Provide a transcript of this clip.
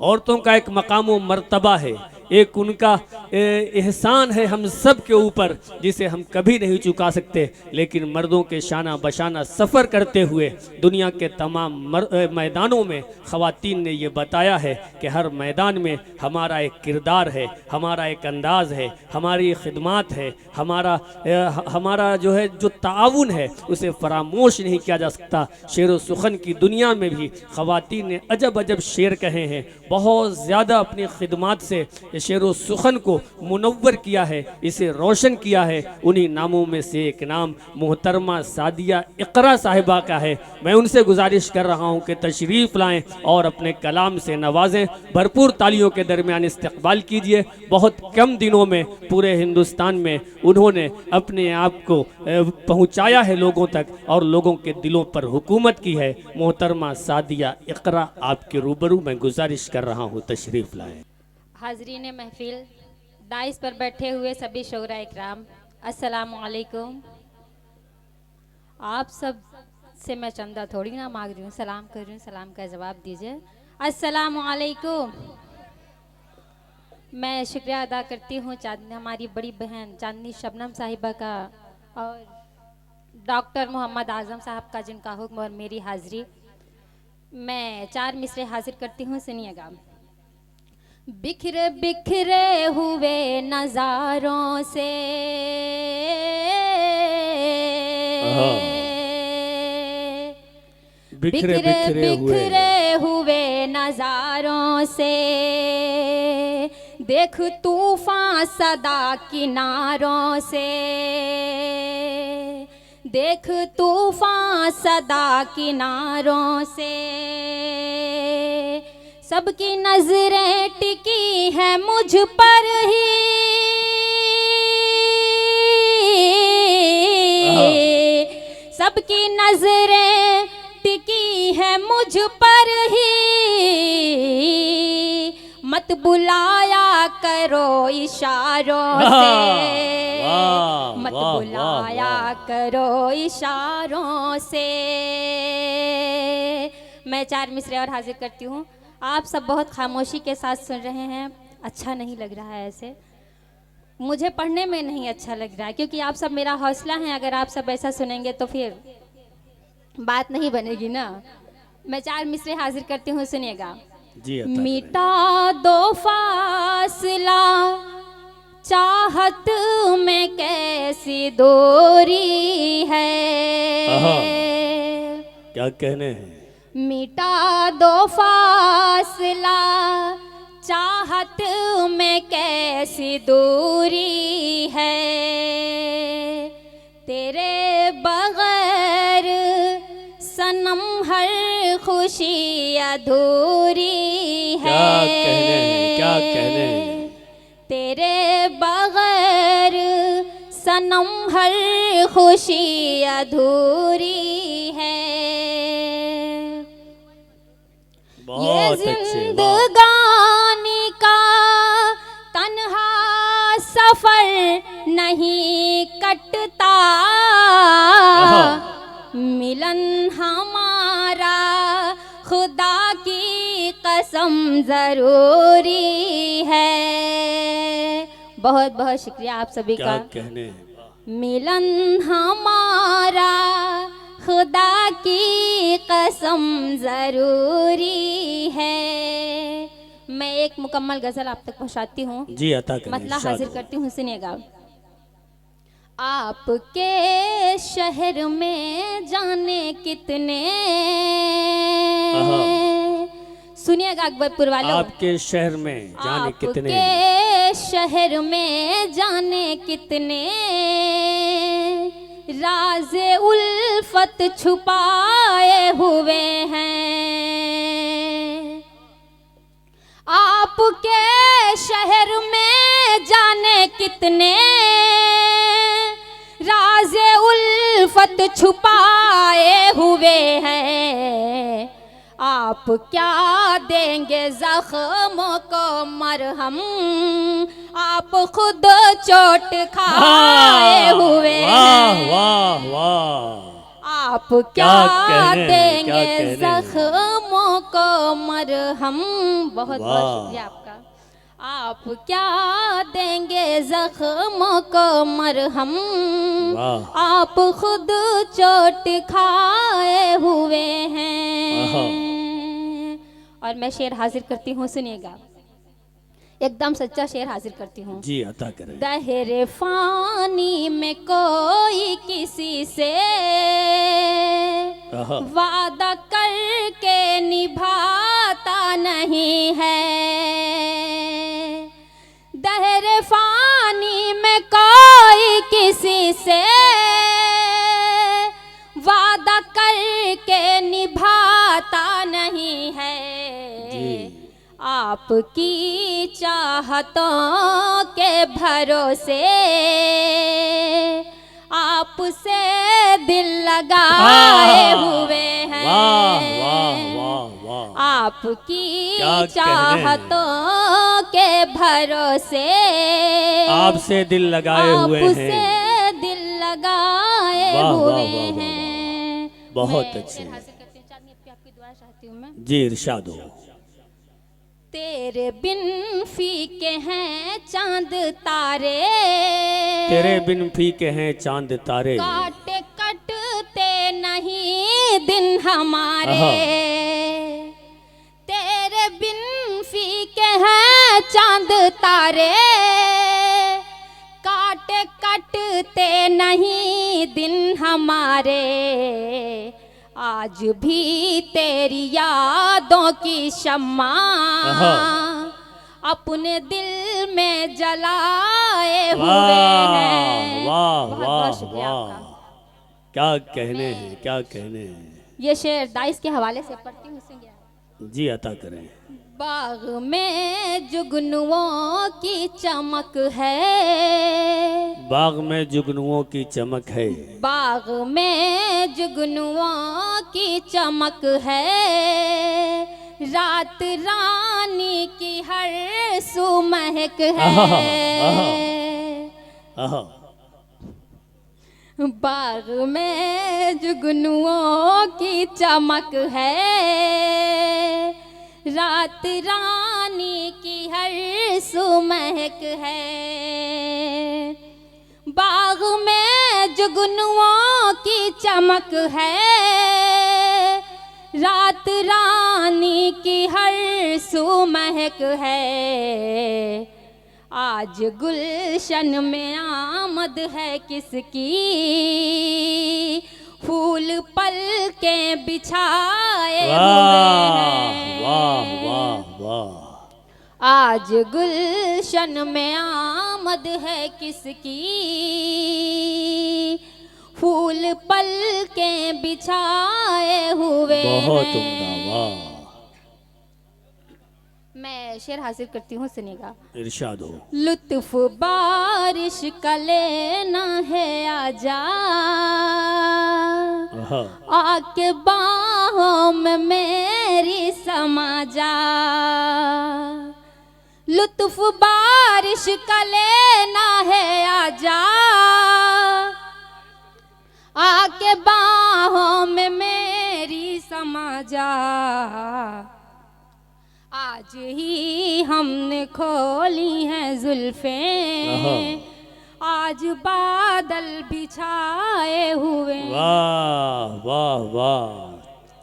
औरतों का एक मकाम व मर्तबा है, एक उनका एहसान है हम सब के ऊपर जिसे हम कभी नहीं चुका सकते। लेकिन मर्दों के शाना बशाना सफ़र करते हुए दुनिया के तमाम मैदानों में ख़वातीन ने ये बताया है कि हर मैदान में हमारा एक किरदार है, हमारा एक अंदाज़ है, हमारी खिदमत है, हमारा जो है जो ताउन है उसे फरामोश नहीं किया जा सकता। शेर व सुखन की दुनिया में भी ख़वातीन ने अजब अजब शेर कहे हैं, बहुत ज़्यादा अपनी खिदमत से शेर व सुखन को मुनव्वर किया है, इसे रोशन किया है। उन्हीं नामों में से एक नाम मोहतरमा सादिया इकरा साहिबा का है। मैं उनसे गुजारिश कर रहा हूँ कि तशरीफ़ लाएं और अपने कलाम से नवाजें। भरपूर तालियों के दरमियान इस्तकबाल कीजिए। बहुत कम दिनों में पूरे हिंदुस्तान में उन्होंने अपने आप को पहुँचाया है लोगों तक और लोगों के दिलों पर हुकूमत की है। मोहतरमा सादिया इकरा आपके रूबरू मैं गुजारिश कर रहा हूँ, तशरीफ़ लाएं। हाजरीन महफिल, दाइस पर बैठे हुए सभी शोरा इकराम, अस्सलामु अलैकुम। आप सब से मैं चंदा थोड़ी ना मांग रही हूँ, सलाम कर रही हूँ, सलाम का जवाब दीजिए, अस्सलामु अलैकुम। मैं शुक्रिया अदा करती हूँ हमारी बड़ी बहन चांदनी शबनम साहिबा का और डॉक्टर मोहम्मद आजम साहब का, जिनका हुक्म और मेरी हाजिरी। मैं 4 मिसरे हाजिर करती हूँ, सुनिएगा। बिखरे बिखरे हुए नज़ारों से बिखरे बिखरे हुए नज़ारों से देख तूफान सदा किनारों से, देख तूफान सदा किनारों से। सबकी नजरें टिकी है मुझ पर ही, सबकी नजरें टिकी है मुझ पर ही। मत बुलाया करो इशारों से, मत बुलाया करो इशारों से। मैं 4 मिसरे और हाजिर करती हूँ। आप सब बहुत खामोशी के साथ सुन रहे हैं, अच्छा नहीं लग रहा है ऐसे, मुझे पढ़ने में नहीं अच्छा लग रहा है, क्योंकि आप सब मेरा हौसला हैं। अगर आप सब ऐसा सुनेंगे तो फिर बात नहीं बनेगी ना। मैं 4 मिसरे हाजिर करती हूँ, सुनिएगा। मिटा दो फासला चाहत में कैसी दूरी है, क्या कहने हैं। मिटा दो फासला चाहत में कैसी दूरी है, तेरे बगैर सनम हर खुशी अधूरी है। क्या कहने हैं। तेरे बगैर सनम हर खुशी अधूरी है। ये जिंदगानी का तन्हा सफर नहीं कटता, मिलन हमारा खुदा की कसम जरूरी है। बहुत बहुत शुक्रिया आप सभी का। कहने मिलन हमारा खुदा की कसम जरूरी है। मैं एक मुकम्मल गजल आप तक पहुंचाती हूँ, जी अता करें, मतलब हाजिर करती हूँ, सुनिएगा। आपके शहर में जाने कितने, सुनिएगा अकबरपुर वालों, आपके शहर में जाने कितने, आपके शहर में जाने कितने राज़े उल्फत छुपाए हुए हैं। आपके शहर में जाने कितने राज़े उल्फत छुपाए हुए हैं। आप क्या देंगे जख्मों को मरहम, आप खुद चोट खाए हुए हैं। वाह वाह, आप क्या देंगे जख्मों को मरहम। बहुत बहुत वाह। शुक्रिया आपका। आप क्या देंगे जख्मों को मरहम, वाह। आप खुद चोट खाए हुए आहा। हैं। और मैं शेर हाजिर करती हूँ, सुनिएगा, एकदम सच्चा शेर हाजिर करती हूँ। जी अता करें। दहरे फानी में कोई किसी से आहा। वादा करके निभाता नहीं है। दहरे फानी में कोई किसी से वादा करके निभाता नहीं है। जी। आपकी चाहतों के भरोसे आपसे दिल लगाए हुए हैं। वाह वाह वाह वाह। आपकी क्या कहने। चाहतों के भरोसे आपसे दिल लगाए हुए आपसे हैं। दिल लगाए वाह, वाह, हुए वाह, वाह, वाह। हैं। बहुत मैं अच्छे। शेर हासिल करती हूँ, 4 मिनट पे आपकी दुआ चाहती हूँ मैं। जी इरशाद हो। तेरे बिन फीके हैं चांद तारे, तेरे बिन फीके हैं चांद तारे, काटे कटते नहीं दिन हमारे। आहा। तेरे बिन फीके हैं चांद तारे, काटे कटते नहीं दिन हमारे। आज भी तेरी यादों की शम्मा आहा। अपने दिल में जलाए हुए वाह हैं। वाह बहुत वाह बहुत शुक्रिया वाह। आपका। क्या कहने हैं, क्या कहने हैं। ये शेर दाइस के हवाले से पढ़ती हूँ, सुनिए। जी अता करें। बाग में जुगनुओं की चमक है, बाग में जुगनुओं की चमक है, बाग में जुगनुओं की चमक है। रात रानी की हर सू महक आहा, है। आहा। बाग में जुगनुओं की चमक है। रात रानी की हर सू महक है। बाग में जुगनुओं की चमक है। रात रानी की हर सू महक है। आज गुलशन में आमद है किसकी, फूल पल के बिछाए हुए हैं। वाह वाह वाह। आज गुलशन में आमद है किसकी, फूल पल के बिछाए हुए बहुत हैं। उम्दा। वाह। मैं शेर हासिल करती हूँ, सुनिएगा। इरशाद हो। लुत्फ बारिश का लेना है आजा, आहा। आके बाहों में मेरी समा जा। लुत्फ बारिश का लेना है आजा, आके बाहों में मेरी समा जा। आज ही हमने खोली हैं जुल्फें, आज बादल बिछाए हुए। वाह वाह वाह।